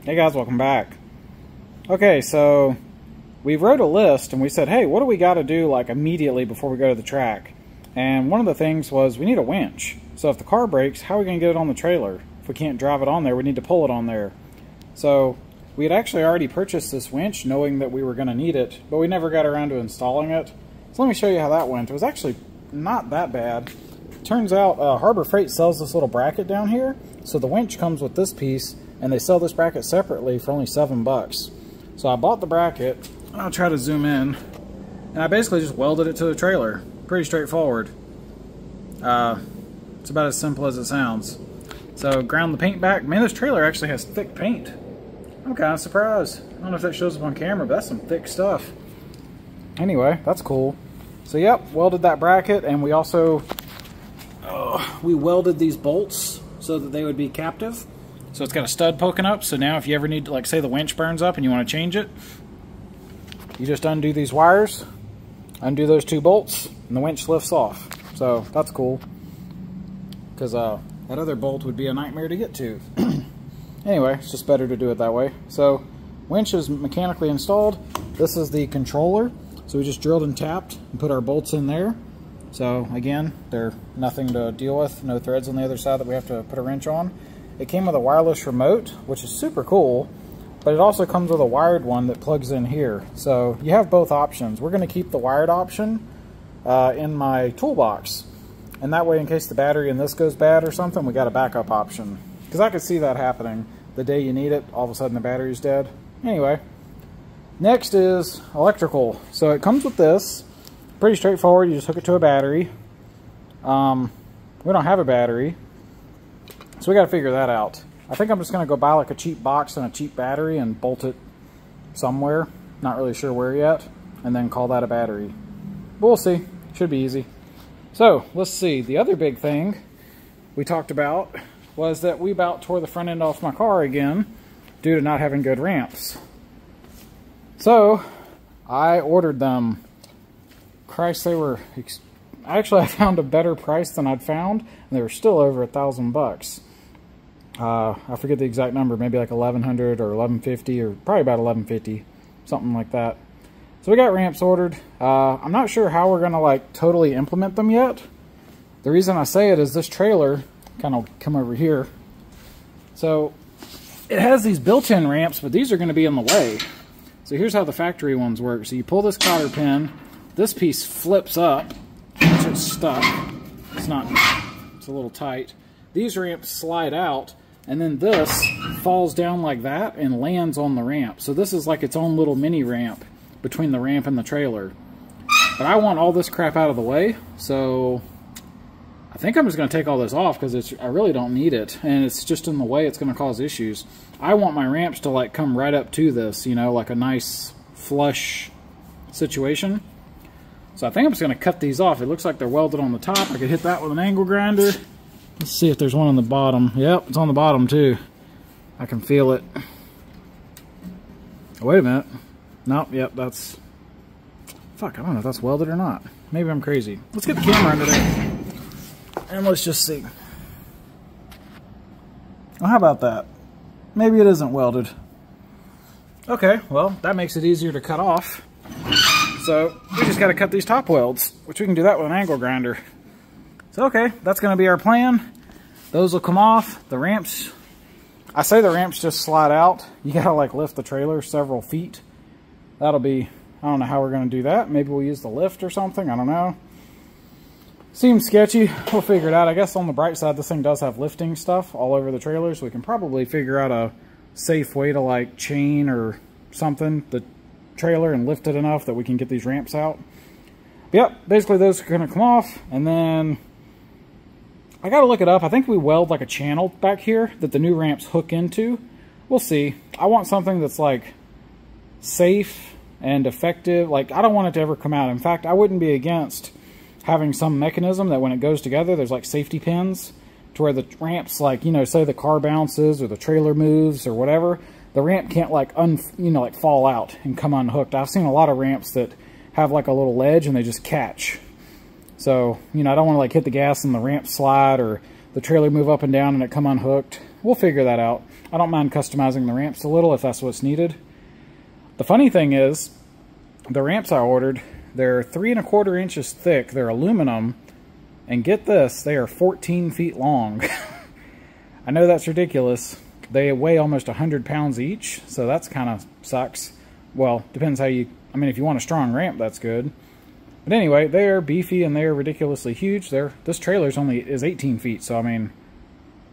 Hey guys, welcome back. Okay, so we wrote a list and we said, hey, what do we got to do like immediately before we go to the track? And one of the things was we need a winch. So if the car breaks, how are we going to get it on the trailer? If we can't drive it on there, we need to pull it on there. So we had actually already purchased this winch knowing that we were going to need it, but we never got around to installing it. So let me show you how that went. It was actually not that bad. Turns out Harbor Freight sells this little bracket down here. So the winch comes with this piece, and they sell this bracket separately for only $7. So I bought the bracket, and I'll try to zoom in, and I basically just welded it to the trailer. Pretty straightforward. It's about as simple as it sounds. So ground the paint back. Man, this trailer actually has thick paint. I'm kind of surprised. I don't know if that shows up on camera, but that's some thick stuff. Anyway, that's cool. So yep, welded that bracket, and we also we welded these bolts so that they would be captive. So it's got a stud poking up, so now if you ever need to, like, say the winch burns up and you want to change it, you just undo these wires, undo those two bolts, and the winch lifts off. So that's cool, because that other bolt would be a nightmare to get to. Anyway, it's just better to do it that way. So winch is mechanically installed. This is the controller. So we just drilled and tapped and put our bolts in there. So again, they're nothing to deal with, no threads on the other side that we have to put a wrench on. It came with a wireless remote, which is super cool, but it also comes with a wired one that plugs in here. So you have both options. We're going to keep the wired option in my toolbox, and that way in case the battery in this goes bad or something, we got a backup option. Because I could see that happening the day you need it, all of a sudden the battery's dead. Anyway, next is electrical. So it comes with this. Pretty straightforward. You just hook it to a battery. We don't have a battery, so we got to figure that out. I think I'm just going to go buy like a cheap box and a cheap battery and bolt it somewhere. Not really sure where yet. And then call that a battery. But we'll see. Should be easy. So let's see. The other big thing we talked about was that we about tore the front end off my car again due to not having good ramps. So I ordered them. Christ, they were actually, I found a better price than I'd found, and they were still over $1,000. I forget the exact number, maybe like 1,100 or 1,150, or probably about 1,150, something like that. So we got ramps ordered. I'm not sure how we're gonna like totally implement them yet. The reason I say it is this trailer, kind of come over here. So it has these built-in ramps, but these are going to be in the way. So here's how the factory ones work. So you pull this cotter pin. This piece flips up, it's just stuck. It's a little tight. These ramps slide out, and then this falls down like that and lands on the ramp. So this is like its own little mini ramp between the ramp and the trailer. But I want all this crap out of the way, so I think I'm just going to take all this off because I really don't need it, and it's just in the way. It's going to cause issues. I want my ramps to like come right up to this, you know, like a nice flush situation. So I think I'm just going to cut these off. It looks like they're welded on the top. I could hit that with an angle grinder. Let's see if there's one on the bottom. Yep, it's on the bottom too. I can feel it. Oh, wait a minute. Nope, yep, that's... Fuck, I don't know if that's welded or not. Maybe I'm crazy. Let's get the camera under there. And let's just see. Well, how about that? Maybe it isn't welded. Okay, well, that makes it easier to cut off. So we just got to cut these top welds, which we can do that with an angle grinder. So okay, that's going to be our plan. Those will come off. The ramps, I say the ramps just slide out. You got to like lift the trailer several feet. That'll be, I don't know how we're going to do that. Maybe we'll use the lift or something. I don't know. Seems sketchy. We'll figure it out. I guess on the bright side, this thing does have lifting stuff all over the trailer, so we can probably figure out a safe way to like chain or something the trailer and lift it enough that we can get these ramps out. But yep, basically those are going to come off, and then I got to look it up. I think we weld like a channel back here that the new ramps hook into. We'll see. I want something that's like safe and effective. Like, I don't want it to ever come out. In fact, I wouldn't be against having some mechanism that when it goes together, there's like safety pins to where the ramps, like, you know, say the car bounces or the trailer moves or whatever, the ramp can't like like fall out and come unhooked. I've seen a lot of ramps that have like a little ledge and they just catch. So, you know, I don't want to like hit the gas and the ramp slide or the trailer move up and down and it come unhooked. We'll figure that out. I don't mind customizing the ramps a little if that's what's needed. The funny thing is, the ramps I ordered, they're 3¼ inches thick. They're aluminum. And get this, they are 14 feet long. I know that's ridiculous. They weigh almost 100 pounds each, so that's kind of sucks. Well, depends how you... I mean, if you want a strong ramp, that's good. But anyway, they are beefy and they are ridiculously huge. This trailer is 18 feet, so I mean,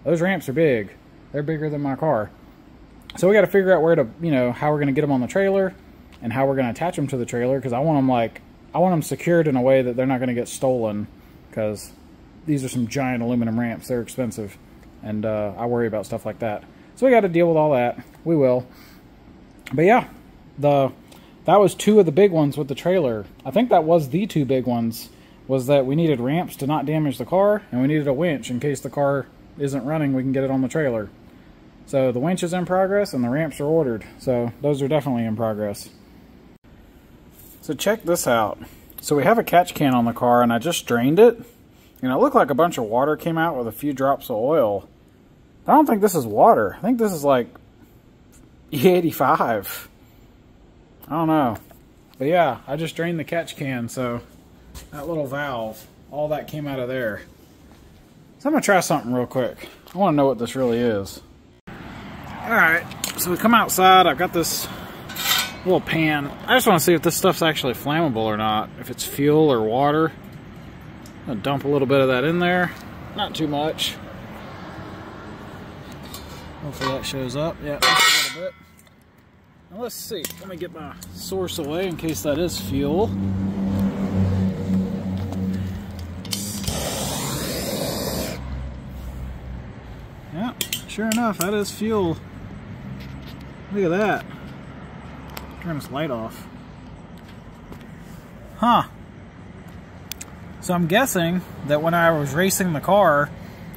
those ramps are big. They're bigger than my car. So we got to figure out where to, you know, how we're going to get them on the trailer and how we're going to attach them to the trailer, because I want them secured in a way that they're not going to get stolen, because these are some giant aluminum ramps. They're expensive, and I worry about stuff like that. So we got to deal with all that. We will. But yeah, that was 2 of the big ones with the trailer. I think that was the 2 big ones, was that we needed ramps to not damage the car, and we needed a winch in case the car isn't running, we can get it on the trailer. So the winch is in progress and the ramps are ordered. So those are definitely in progress. So check this out. So we have a catch can on the car, and I just drained it. And it looked like a bunch of water came out with a few drops of oil. I don't think this is water. I think this is like E85. I don't know. But yeah, I just drained the catch can, so that little valve, all that came out of there. So I'm going to try something real quick. I want to know what this really is. Alright, so we come outside. I've got this little pan. I just want to see if this stuff's actually flammable or not. If it's fuel or water. I'm going to dump a little bit of that in there. Not too much. Hopefully that shows up. Yeah, just a little bit. Now let's see. Let me get my source away in case that is fuel. Yeah, sure enough, that is fuel. Look at that. Turn this light off. Huh. So I'm guessing that when I was racing the car,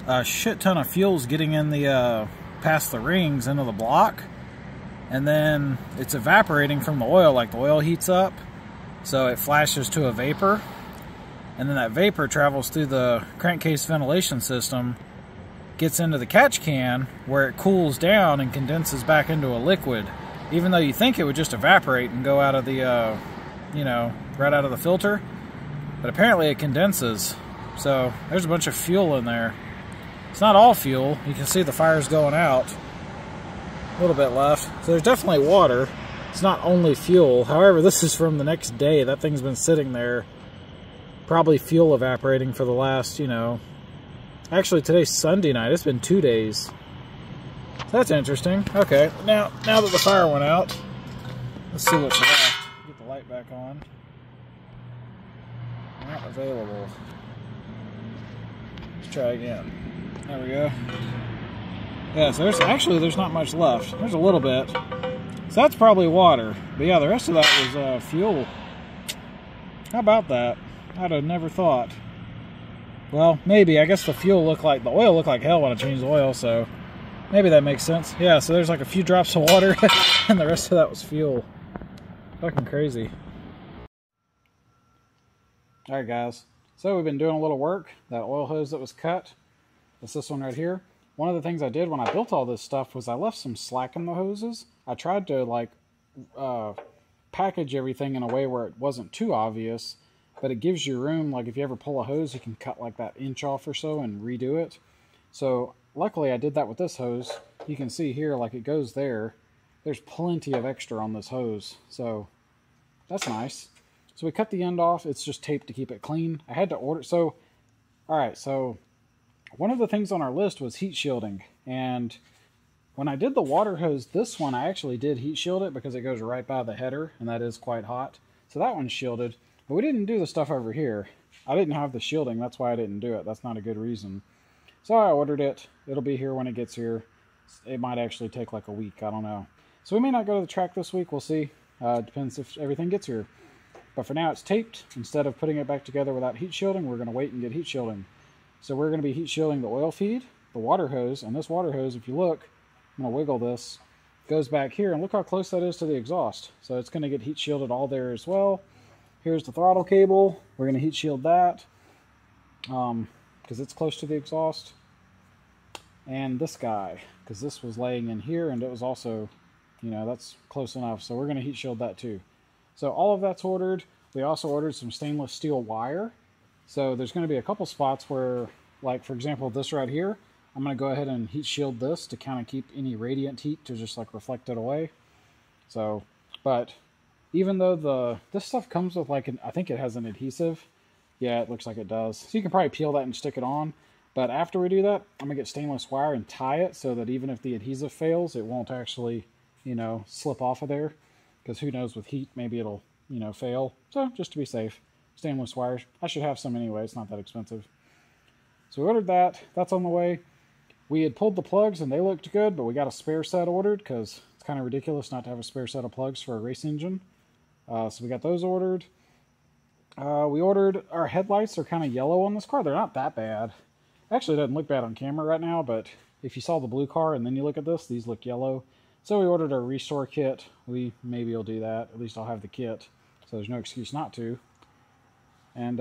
a shit ton of fuel's getting in the past the rings into the block, and then it's evaporating from the oil. Like the oil heats up, so it flashes to a vapor, and then that vapor travels through the crankcase ventilation system, gets into the catch can where it cools down and condenses back into a liquid, even though you think it would just evaporate and go out of the you know, right out of the filter. But apparently it condenses. So there's a bunch of fuel in there. It's not all fuel. You can see the fire's going out. A little bit left. So there's definitely water. It's not only fuel. However, this is from the next day. That thing's been sitting there. Probably fuel evaporating for the last, you know... Actually, today's Sunday night. It's been 2 days. So that's interesting. Okay, now that the fire went out, let's see what's left. Get the light back on. Not available. Let's try again. There we go. Yeah, so there's not much left. There's a little bit. So that's probably water. But yeah, the rest of that was fuel. How about that? I'd have never thought. Well, maybe. I guess the oil looked like hell when I changed the oil, so maybe that makes sense. Yeah, so there's like a few drops of water and the rest of that was fuel. Fucking crazy. Alright guys, so we've been doing a little work. That oil hose that was cut, that's this one right here. One of the things I did when I built all this stuff was I left some slack in the hoses. I tried to like package everything in a way where it wasn't too obvious, but it gives you room. Like if you ever pull a hose, you can cut like that inch off or so and redo it. So luckily I did that with this hose. You can see here, like it goes there. There's plenty of extra on this hose, so that's nice. So we cut the end off. It's just taped to keep it clean. I had to order. So, all right. So one of the things on our list was heat shielding. And when I did the water hose, this one, I actually did heat shield it because it goes right by the header and that is quite hot. So that one's shielded, but we didn't do the stuff over here. I didn't have the shielding. That's why I didn't do it. That's not a good reason. So I ordered it. It'll be here when it gets here. It might actually take like a week. I don't know. So we may not go to the track this week. We'll see. Depends if everything gets here. But for now, it's taped. Instead of putting it back together without heat shielding, we're going to wait and get heat shielding. So we're going to be heat shielding the oil feed, the water hose, and this water hose, if you look, I'm going to wiggle this, goes back here, and look how close that is to the exhaust. So it's going to get heat shielded all there as well. Here's the throttle cable. We're going to heat shield that because it's close to the exhaust. and this guy, because this was laying in here and it was also, you know, that's close enough. So we're going to heat shield that too. So all of that's ordered. We also ordered some stainless steel wire. So there's going to be a couple spots where, like for example, this right here, I'm going to go ahead and heat shield this to kind of keep any radiant heat to just like reflect it away. So, but even though this stuff comes with like I think it has an adhesive. Yeah, it looks like it does. So you can probably peel that and stick it on. But after we do that, I'm going to get stainless wire and tie it so that even if the adhesive fails, it won't actually, you know, slip off of there. Because who knows, with heat, maybe it'll, you know, fail. So just to be safe, stainless wire. I should have some anyway. It's not that expensive. So we ordered that. That's on the way. We had pulled the plugs and they looked good, but we got a spare set ordered because it's kind of ridiculous not to have a spare set of plugs for a race engine. So we got those ordered. We ordered, our headlights are kind of yellow on this car. They're not that bad. Actually, it doesn't look bad on camera right now, but if you saw the blue car and then you look at this, these look yellow. So we ordered a restore kit. Maybe will do that. At least I'll have the kit, so there's no excuse not to. And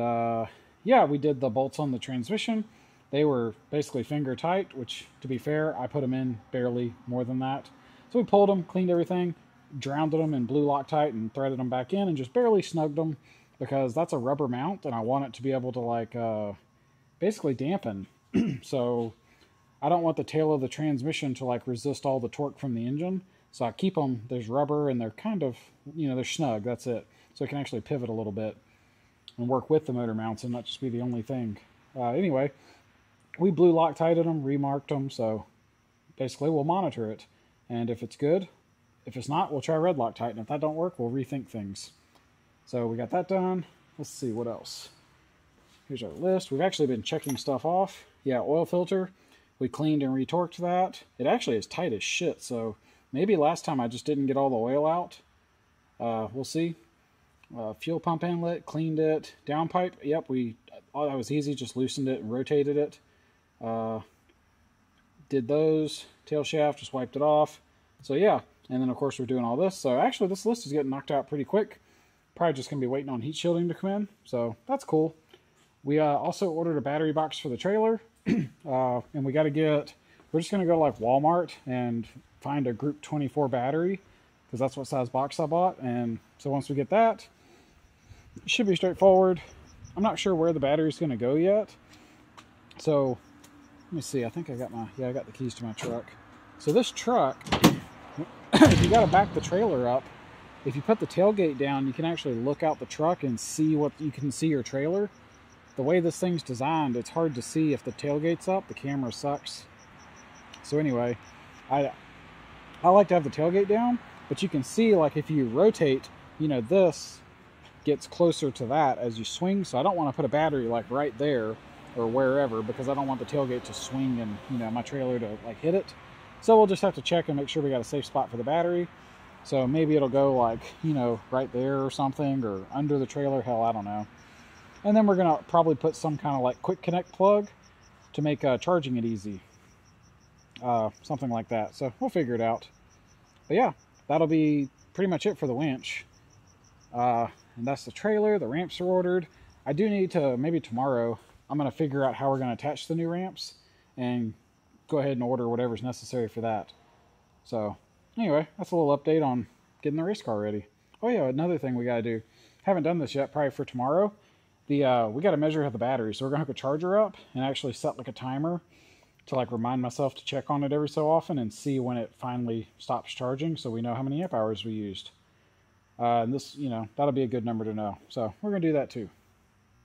yeah, we did the bolts on the transmission. They were basically finger tight, which, to be fair, I put them in barely more than that. So we pulled them, cleaned everything, drowned them in blue Loctite, and threaded them back in, and just barely snugged them because that's a rubber mount, and I want it to be able to like basically dampen. So I don't want the tail of the transmission to like resist all the torque from the engine. So I keep them, there's rubber and they're kind of, you know, they're snug, that's it. So it can actually pivot a little bit and work with the motor mounts and not just be the only thing. Anyway, we blue Loctited them, remarked them, so basically we'll monitor it. And if it's good, if it's not, we'll try red Loctite. And if that don't work, we'll rethink things. So we got that done. Let's see, what else? Here's our list. We've actually been checking stuff off. Yeah, oil filter. We cleaned and retorqued that. It actually is tight as shit, so maybe last time I just didn't get all the oil out. We'll see. Fuel pump inlet, cleaned it. Downpipe, yep, that was easy, just loosened it and rotated it. Did those. Tail shaft, just wiped it off. So yeah, and then of course we're doing all this. So actually this list is getting knocked out pretty quick. Probably just going to be waiting on heat shielding to come in, so that's cool. We also ordered a battery box for the trailer, and we got to we're just going to go to like Walmart and find a Group 24 battery, because that's what size box I bought. And so once we get that, it should be straightforward. I'm not sure where the battery's going to go yet. So let me see, I think I got I got the keys to my truck. So this truck, if you got to back the trailer up, if you put the tailgate down, you can actually look out the truck and see you can see your trailer. The way this thing's designed, it's hard to see if the tailgate's up. The camera sucks. So anyway, I like to have the tailgate down, but you can see, like, if you rotate, you know, this gets closer to that as you swing. So I don't want to put a battery like right there or wherever, because I don't want the tailgate to swing and, you know, my trailer to like hit it. So we'll just have to check and make sure we got a safe spot for the battery. So maybe it'll go like, you know, right there or something, or under the trailer. Hell, I don't know. And then we're going to probably put some kind of like quick connect plug to make charging it easy. Something like that. So we'll figure it out. But yeah, that'll be pretty much it for the winch. And that's the trailer. The ramps are ordered. I do need to, maybe tomorrow, I'm going to figure out how we're going to attach the new ramps and go ahead and order whatever's necessary for that. So anyway, that's a little update on getting the race car ready. Oh yeah, another thing we got to do. Haven't done this yet, probably for tomorrow. We got to measure the battery. So we're going to hook a charger up and actually set like a timer to like remind myself to check on it every so often and see when it finally stops charging, so we know how many amp hours we used. And this, you know, that'll be a good number to know. So we're going to do that too.